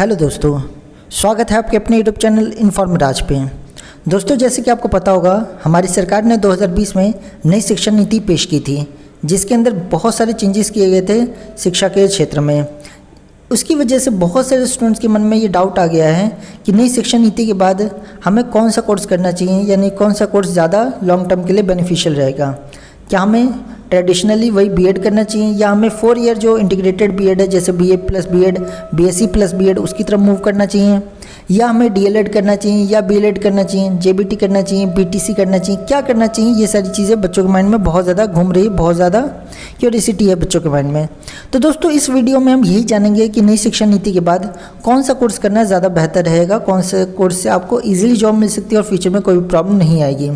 Hello दोस्तों, स्वागत है आपके अपने यूट्यूब चैनल इन्फॉर्मराज पे। दोस्तों, जैसे कि आपको पता होगा, हमारी सरकार ने 2020 में नई शिक्षा नीति पेश की थी, जिसके अंदर बहुत सारे चेंजेस किए गए थे शिक्षा के क्षेत्र में। उसकी वजह से बहुत सारे स्टूडेंट्स के मन में ये डाउट आ गया है कि नई शिक्षा नीति के बाद हमें कौन सा कोर्स करना चाहिए, यानी कौन सा कोर्स ज़्यादा लॉन्ग टर्म के लिए बेनिफिशियल रहेगा। क्या हमें ट्रेडिशनली वही बीएड करना चाहिए, या हमें 4 ईयर जो इंटीग्रेटेड बीएड है, जैसे BA plus BEd, BSc plus BEd, उसकी तरफ मूव करना चाहिए, या हमें डीएलएड करना चाहिए, या बीएलएड करना चाहिए, जेबीटी करना चाहिए, बीटीसी करना चाहिए, क्या करना चाहिए। ये सारी चीज़ें बच्चों के माइंड में बहुत ज़्यादा घूम रही है, बहुत ज़्यादा क्यूरियोसिटी है बच्चों के माइंड में। तो दोस्तों, इस वीडियो में हम यही जानेंगे कि नई शिक्षा नीति के बाद कौन सा कोर्स करना ज़्यादा बेहतर रहेगा, कौन से कोर्स से आपको ईजिली जॉब मिल सकती है और फ्यूचर में कोई भी प्रॉब्लम नहीं आएगी।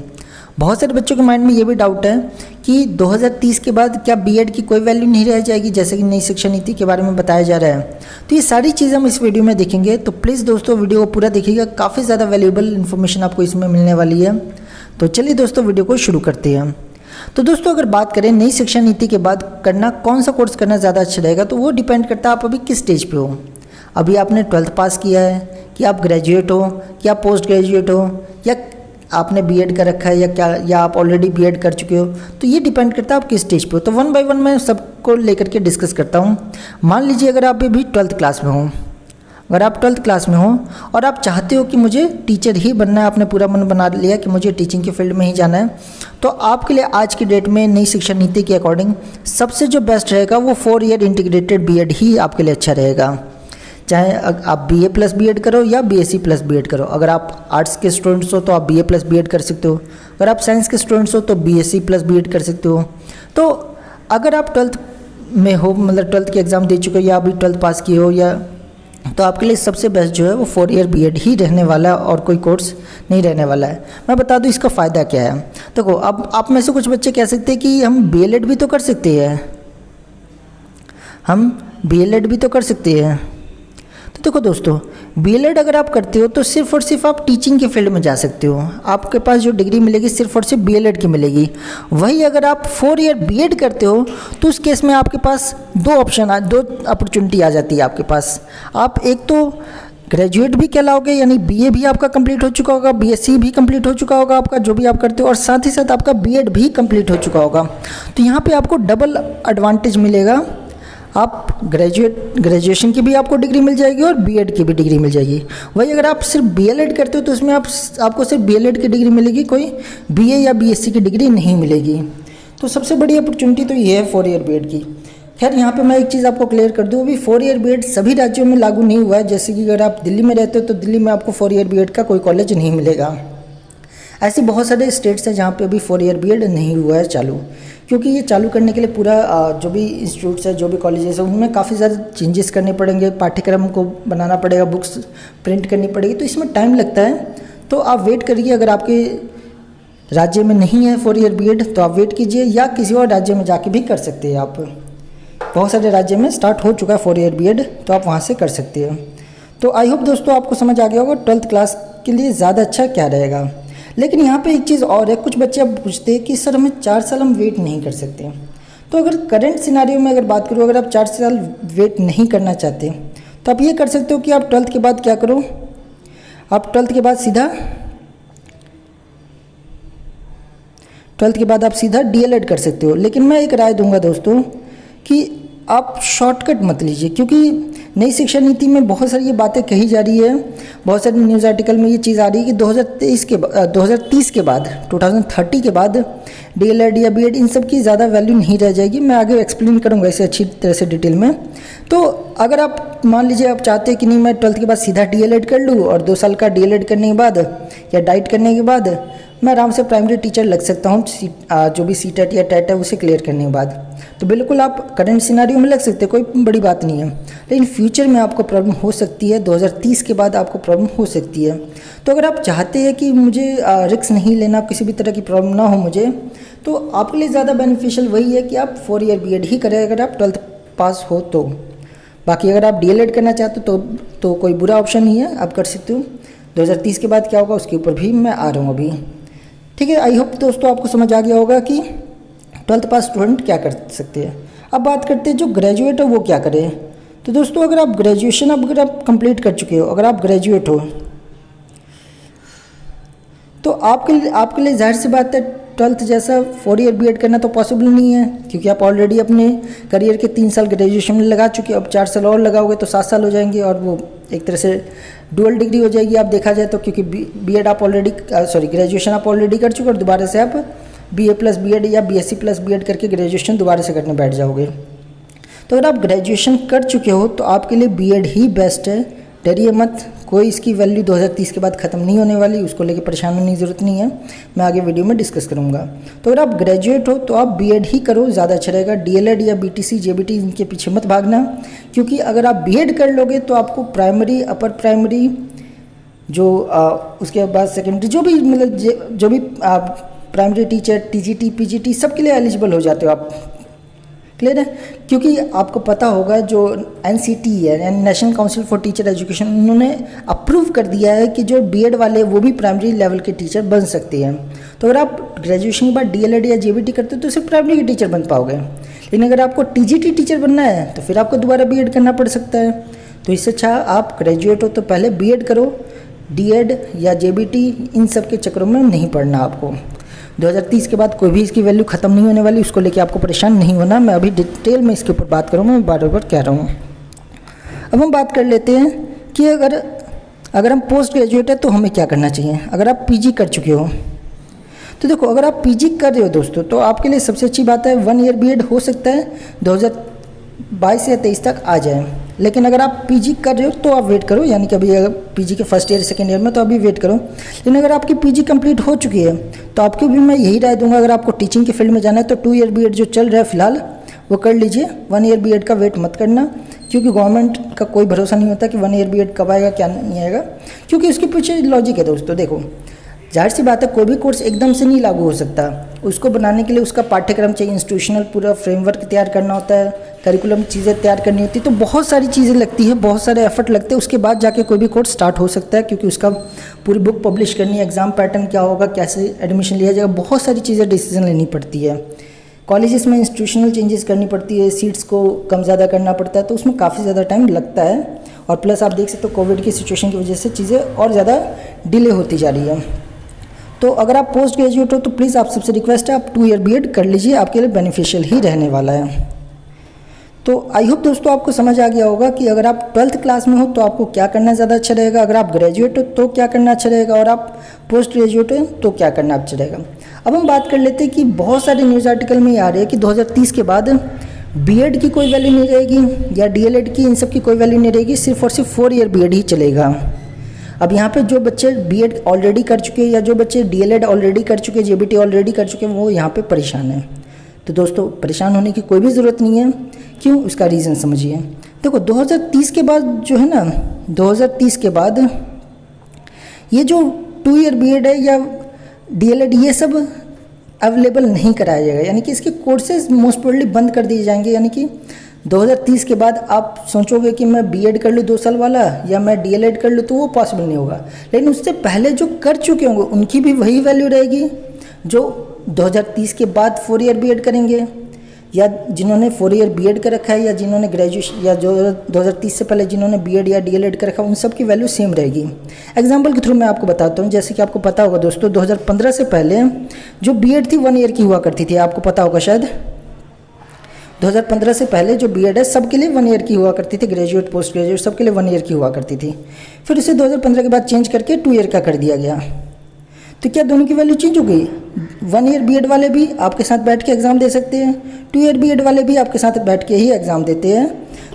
बहुत सारे बच्चों के माइंड में ये भी डाउट है कि 2030 के बाद क्या बीएड की कोई वैल्यू नहीं रह जाएगी, जैसे कि नई शिक्षा नीति के बारे में बताया जा रहा है। तो ये सारी चीज़ें हम इस वीडियो में देखेंगे, तो प्लीज़ दोस्तों वीडियो को पूरा देखिएगा, काफ़ी ज़्यादा वैल्यूएबल इन्फॉर्मेशन आपको इसमें मिलने वाली है। तो चलिए दोस्तों, वीडियो को शुरू करते हैं। तो दोस्तों, अगर बात करें नई शिक्षा नीति के बाद करना कौन सा कोर्स करना ज़्यादा अच्छा रहेगा, तो वो डिपेंड करता है आप अभी किस स्टेज पे हो। अभी आपने 12th पास किया है, कि आप ग्रेजुएट हो, कि आप पोस्ट ग्रेजुएट हो, या आपने बीएड कर रखा है, या आप ऑलरेडी बीएड कर चुके हो। तो ये डिपेंड करता है आप किस स्टेज पे हो। तो वन बाय वन मैं सबको लेकर के डिस्कस करता हूँ। मान लीजिए अगर आप अभी 12th क्लास में हो, अगर आप 12th क्लास में हो और आप चाहते हो कि मुझे टीचर ही बनना है, आपने पूरा मन बना लिया कि मुझे टीचिंग के फील्ड में ही जाना है, तो आपके लिए आज की डेट में नई शिक्षा नीति के अकॉर्डिंग सबसे जो बेस्ट रहेगा वो 4 ईयर इंटीग्रेटेड बीएड ही आपके लिए अच्छा रहेगा। चाहे आप बीए प्लस बीएड करो या बीएससी प्लस बीएड करो। अगर आप आर्ट्स के स्टूडेंट्स हो तो आप बीए प्लस बीएड कर सकते हो, अगर आप साइंस के स्टूडेंट्स हो तो बीएससी प्लस बीएड कर सकते हो। तो अगर आप 12th में हो, मतलब 12th के एग्ज़ाम दे चुके हो या अभी 12th पास किए हो, या तो आपके लिए सबसे बेस्ट जो है वो 4 ईयर बीएड ही रहने वाला है और कोई कोर्स नहीं रहने वाला है। मैं बता दूं इसका फ़ायदा क्या है। देखो, अब आप में से कुछ बच्चे कह सकते हैं कि हम बीएलएड भी तो कर सकते हैं, हम बीएलएड भी तो कर सकते हैं। तो देखो दोस्तों, बीएलएड अगर आप करते हो तो सिर्फ और सिर्फ आप टीचिंग के फील्ड में जा सकते हो, आपके पास जो डिग्री मिलेगी सिर्फ और सिर्फ बीएलएड की मिलेगी। वही अगर आप 4 ईयर बीएड करते हो तो उस केस में आपके पास दो अपॉर्चुनिटी आ जाती है आपके पास। आप एक तो ग्रेजुएट भी कहलाओगे, यानी बीए भी आपका कंप्लीट हो चुका होगा, बीएससी भी कंप्लीट हो चुका होगा आपका, जो भी आप करते हो, और साथ ही साथ आपका बीएड भी कंप्लीट हो चुका होगा। तो यहाँ पे आपको डबल एडवांटेज मिलेगा। आप ग्रेजुएशन की भी आपको डिग्री मिल जाएगी और बीएड की भी डिग्री मिल जाएगी। वही अगर आप सिर्फ बीएलएड करते हो तो उसमें आपको सिर्फ बीएलएड की डिग्री मिलेगी, कोई बीए या बीएससी की डिग्री नहीं मिलेगी। तो सबसे बड़ी अपॉर्चुनिटी तो ये है 4 ईयर बीएड की। खैर, यहाँ पे मैं एक चीज़ आपको क्लियर कर दूँ, अभी 4 ईयर बीएड सभी राज्यों में लागू नहीं हुआ है। जैसे कि अगर आप दिल्ली में रहते हो तो दिल्ली में आपको 4 ईयर बीएड का कोई कॉलेज नहीं मिलेगा। ऐसे बहुत सारे स्टेट्स हैं जहाँ पे अभी 4 ईयर बीएड नहीं हुआ है चालू, क्योंकि ये चालू करने के लिए पूरा जो भी इंस्टीट्यूट्स है, जो भी कॉलेजेस हैं, उनमें काफ़ी ज़्यादा चेंजेस करने पड़ेंगे, पाठ्यक्रम को बनाना पड़ेगा, बुक्स प्रिंट करनी पड़ेगी, तो इसमें टाइम लगता है। तो आप वेट करिए, अगर आपके राज्य में नहीं है 4 ईयर बीएड तो आप वेट कीजिए, या किसी और राज्य में जाके भी कर सकते हैं आप। बहुत सारे राज्य में स्टार्ट हो चुका है 4 ईयर बीएड, तो आप वहाँ से कर सकते हैं। तो आई होप दोस्तों आपको समझ आ गया होगा 12th क्लास के लिए ज़्यादा अच्छा क्या रहेगा। लेकिन यहाँ पे एक चीज़ और है, कुछ बच्चे अब पूछते हैं कि सर हमें 4 साल हम वेट नहीं कर सकते। तो अगर करंट सिनारियो में अगर बात करूँ, अगर आप 4 साल वेट नहीं करना चाहते तो आप ये कर सकते हो कि आप 12th के बाद क्या करो, आप 12th के बाद आप सीधा डीएलएड कर सकते हो। लेकिन मैं एक राय दूंगा दोस्तों कि आप शॉर्टकट मत लीजिए, क्योंकि नई शिक्षा नीति में बहुत सारी ये बातें कही जा रही है, बहुत सारे न्यूज़ आर्टिकल में ये चीज़ आ रही है कि 2030 के बाद 2030 के बाद डीएलएड या बीएड इन सब की ज़्यादा वैल्यू नहीं रह जाएगी। मैं आगे एक्सप्लेन करूँगा इसे अच्छी तरह से डिटेल में। तो अगर आप मान लीजिए आप चाहते हैं कि नहीं, मैं 12th के बाद सीधा डीएलएड कर लूँ और 2 साल का डीएलएड करने के बाद या डाइट करने के बाद मैं आराम से प्राइमरी टीचर लग सकता हूँ, जो भी सीटेट या टेट है उसे क्लियर करने के बाद, तो बिल्कुल आप करंट सिनारियो में लग सकते हैं, कोई बड़ी बात नहीं है। लेकिन फ्यूचर में आपको प्रॉब्लम हो सकती है, 2030 के बाद आपको प्रॉब्लम हो सकती है। तो अगर आप चाहते हैं कि मुझे रिस्क नहीं लेना, किसी भी तरह की प्रॉब्लम ना हो मुझे, तो आपके लिए ज़्यादा बेनिफिशियल वही है कि आप 4 ईयर बीएड ही करें अगर आप 12th पास हो तो। बाकी अगर आप डीएलएड करना चाहते हो तो कोई बुरा ऑप्शन नहीं है, आप कर सकते हो। 2030 के बाद क्या होगा उसके ऊपर भी मैं आ रहा हूँ अभी, ठीक है। आई होप दोस्तों आपको समझ आ गया होगा कि 12th पास स्टूडेंट क्या कर सकते हैं। अब बात करते हैं जो ग्रेजुएट है वो क्या करे। तो दोस्तों अगर आप ग्रेजुएशन अगर आप कंप्लीट कर चुके हो, अगर आप ग्रेजुएट हो, तो आपके लिए जाहिर सी बात है 12th जैसा 4 ईयर बीएड करना तो पॉसिबल नहीं है, क्योंकि आप ऑलरेडी अपने करियर के 3 साल ग्रेजुएशन में लगा चुके हो। अब 4 साल और लगाओगे तो 7 साल हो जाएंगे और वो एक तरह से डुअल डिग्री हो जाएगी आप देखा जाए तो, क्योंकि बीएड आप ऑलरेडी ग्रेजुएशन आप ऑलरेडी कर चुके हो और दोबारा से आप बीए प्लस बीएड या बीएससी प्लस बीएड करके ग्रेजुएशन दोबारा से करने बैठ जाओगे। तो अगर आप ग्रेजुएशन कर चुके हो तो आपके लिए बीएड ही बेस्ट है। डरिए मत, कोई इसकी वैल्यू 2030 के बाद ख़त्म नहीं होने वाली, उसको लेके परेशान होने की ज़रूरत नहीं है, मैं आगे वीडियो में डिस्कस करूँगा। तो अगर आप ग्रेजुएट हो तो आप बीएड ही करो, ज़्यादा अच्छा रहेगा। डीएलएड या बीटीसी जेबीटी इनके पीछे मत भागना, क्योंकि अगर आप बीएड कर लोगे तो आपको प्राइमरी, अपर प्राइमरी, जो उसके बाद सेकेंडरी, जो भी मतलब जो भी प्राइमरी टीचर, टीजीटी, पीजीटी सबके लिए एलिजिबल हो जाते हो आप। क्लियर है? क्योंकि आपको पता होगा जो एनसीटी है, national council for teacher education, उन्होंने अप्रूव कर दिया है कि जो बीएड वाले वो भी प्राइमरी लेवल के टीचर बन सकते हैं। तो अगर आप ग्रेजुएशन के बाद डीएलएड या जेबीटी करते हो तो सिर्फ प्राइमरी के टीचर बन पाओगे, लेकिन अगर आपको टीजीटी टीचर बनना है तो फिर आपको दोबारा बीएड करना पड़ सकता है। तो इससे अच्छा आप ग्रेजुएट हो तो पहले बीएड करो, डीएड या जेबीटी इन सब के चक्करों में नहीं पड़ना आपको। 2030 के बाद कोई भी इसकी वैल्यू ख़त्म नहीं होने वाली, उसको लेके आपको परेशान नहीं होना। मैं अभी डिटेल में इसके ऊपर बात करूँगा, मैं बार बार कह रहा हूँ। अब हम बात कर लेते हैं कि अगर हम पोस्ट ग्रेजुएट है तो हमें क्या करना चाहिए। अगर आप पीजी कर चुके हो तो देखो, अगर आप पीजी कर रहे हो दोस्तों तो आपके लिए सबसे अच्छी बात है 1 ईयर बीएड हो सकता है 2022 या 23 तक आ जाए। लेकिन अगर आप पीजी कर रहे हो तो आप वेट करो, यानी कि अभी अगर पीजी के फर्स्ट ईयर सेकेंड ईयर में तो अभी वेट करो। लेकिन अगर आपकी पीजी कंप्लीट हो चुकी है तो आपको भी मैं यही राय दूंगा, अगर आपको टीचिंग के फील्ड में जाना है तो 2 ईयर बीएड जो चल रहा है फिलहाल वो कर लीजिए। 1 ईयर बीएड का वेट मत करना, क्योंकि गवर्नमेंट का कोई भरोसा नहीं होता कि 1 ईयर बीएड कब आएगा क्या नहीं आएगा, क्योंकि उसके पीछे लॉजिक है दोस्तों। देखो, जाहिर सी बात है कोई भी कोर्स एकदम से नहीं लागू हो सकता, उसको बनाने के लिए उसका पाठ्यक्रम चाहिए, इंस्टीट्यूशनल पूरा फ्रेमवर्क तैयार करना होता है, करिकुलम चीज़ें तैयार करनी होती है, तो बहुत सारी चीज़ें लगती है, बहुत सारे एफर्ट लगते हैं। उसके बाद जाके कोई भी कोर्स स्टार्ट हो सकता है, क्योंकि उसका पूरी बुक पब्लिश करनी है, एग्जाम पैटर्न क्या होगा, कैसे एडमिशन लिया जाएगा, बहुत सारी चीज़ें डिसीजन लेनी पड़ती है। कॉलेजेस में इंस्टीट्यूशनल चेंजेस करनी पड़ती है, सीट्स को कम ज़्यादा करना पड़ता है, तो उसमें काफ़ी ज़्यादा टाइम लगता है। और प्लस आप देख सकते हो कोविड की सिचुएशन की वजह से चीज़ें और ज़्यादा डिले होती जा रही है। तो अगर आप पोस्ट ग्रेजुएट हो तो प्लीज़ आप सबसे रिक्वेस्ट है आप 2 ईयर बीएड कर लीजिए, आपके लिए बेनिफिशियल ही रहने वाला है। तो आई होप दोस्तों आपको समझ आ गया होगा कि अगर आप 12th क्लास में हो तो आपको क्या करना ज़्यादा अच्छा रहेगा, अगर आप ग्रेजुएट हो तो क्या करना अच्छा रहेगा, और आप पोस्ट ग्रेजुएट हो तो क्या करना अच्छा रहेगा। अब हम बात कर लेते हैं कि बहुत सारे न्यूज़ आर्टिकल में आ रहे हैं कि 2030 के बाद बीएड की कोई वैल्यू नहीं रहेगी या डीएलएड की, इन सब की कोई वैल्यू नहीं रहेगी, सिर्फ और सिर्फ 4 ईयर बीएड ही चलेगा। अब यहाँ पे जो बच्चे बीएड ऑलरेडी कर चुके हैं या जो बच्चे डीएलएड ऑलरेडी कर चुके हैं, जेबीटी ऑलरेडी कर चुके हैं, वो यहाँ पे परेशान हैं। तो दोस्तों परेशान होने की कोई भी ज़रूरत नहीं है। क्यों? उसका रीज़न समझिए। देखो 2030 के बाद जो है ना, 2030 के बाद ये जो 2 ईयर बीएड है या डीएलएड ये सब अवेलेबल नहीं कराया जाएगा, यानी कि इसके कोर्सेज मोस्ट प्रोबेबली बंद कर दिए जाएंगे। यानी कि 2030 के बाद आप सोचोगे कि मैं बीएड कर लूँ 2 साल वाला या मैं डीएलएड कर लूँ, तो वो पॉसिबल नहीं होगा। लेकिन उससे पहले जो कर चुके होंगे उनकी भी वही वैल्यू रहेगी जो 2030 के बाद 4 ईयर बीएड करेंगे, या जिन्होंने 4 ईयर बीएड कर रखा है या जिन्होंने ग्रेजुएशन या जो 2030 से पहले जिन्होंने बीएड या डीएलएड कर रखा है, उन सब की वैल्यू सेम रहेगी। एग्जांपल के थ्रू मैं आपको बताता हूँ। जैसे कि आपको पता होगा दोस्तों 2015 से पहले जो बीएड थी 1 ईयर की हुआ करती थी, आपको पता होगा शायद। 2015 से पहले जो बीएड है सबके लिए 1 ईयर की हुआ करती थी, ग्रेजुएट पोस्ट ग्रेजुएट सबके लिए 1 ईयर की हुआ करती थी। फिर उसे 2015 के बाद चेंज करके 2 ईयर का कर दिया गया। तो क्या दोनों की वैल्यू चेंज हो गई? 1 ईयर बीएड वाले भी आपके साथ बैठ के एग्ज़ाम दे सकते हैं, 2 ईयर बीएड वाले भी आपके साथ बैठ के ही एग्ज़ाम देते हैं।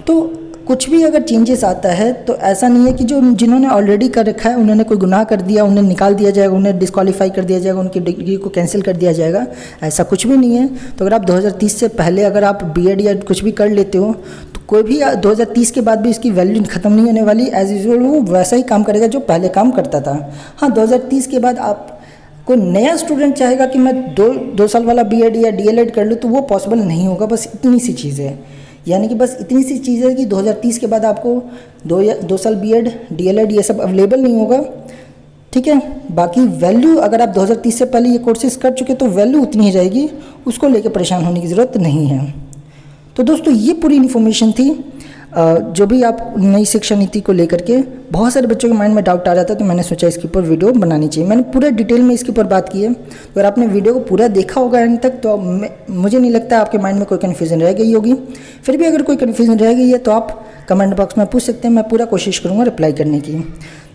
तो कुछ भी अगर चेंजेस आता है तो ऐसा नहीं है कि जो जिन्होंने ऑलरेडी कर रखा है उन्होंने कोई गुनाह कर दिया, उन्हें निकाल दिया जाएगा, उन्हें डिस्क्वालीफाई कर दिया जाएगा, उनकी डिग्री को कैंसिल कर दिया जाएगा, ऐसा कुछ भी नहीं है। तो अगर आप 2030 से पहले अगर आप बीएड या कुछ भी कर लेते हो तो कोई भी 2030 के बाद भी इसकी वैल्यू ख़त्म नहीं होने वाली। एज यूजुअल वो वैसा ही काम करेगा जो पहले काम करता था। हाँ, 2030 के बाद आप कोई नया स्टूडेंट चाहेगा कि मैं 2 साल वाला बीएड या डीएलएड कर लूँ तो वो पॉसिबल नहीं होगा। बस इतनी सी चीज़ है, यानी कि बस इतनी सी चीज़ है कि 2030 के बाद आपको 2 साल बीएड डीएलएड ये सब अवेलेबल नहीं होगा। ठीक है, बाकी वैल्यू अगर आप 2030 से पहले ये कोर्सेज कर चुके तो वैल्यू उतनी ही रहेगी, उसको लेकर परेशान होने की ज़रूरत नहीं है। तो दोस्तों ये पूरी इन्फॉर्मेशन थी। जो भी आप नई शिक्षा नीति को लेकर के बहुत सारे बच्चों के माइंड में डाउट आ रहा था, तो मैंने सोचा इसके ऊपर वीडियो बनानी चाहिए। मैंने पूरा डिटेल में इसके ऊपर बात की है। अगर आपने वीडियो को पूरा देखा होगा एंड तक, तो मुझे नहीं लगता आपके माइंड में कोई कन्फ्यूज़न रह गई होगी। फिर भी अगर कोई कन्फ्यूज़न रह गई है तो आप कमेंट बॉक्स में पूछ सकते हैं, मैं पूरा कोशिश करूँगा रिप्लाई करने की।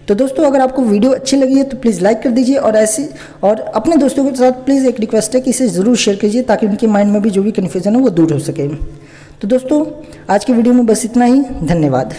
तो दोस्तों, अगर आपको वीडियो अच्छी लगी है तो प्लीज़ लाइक कर दीजिए, और अपने दोस्तों के साथ प्लीज़ एक रिक्वेस्ट है कि इसे ज़रूर शेयर कीजिए, ताकि उनके माइंड में भी जो भी कन्फ्यूज़न है वो दूर हो सके। तो दोस्तों, आज की वीडियो में बस इतना ही। धन्यवाद।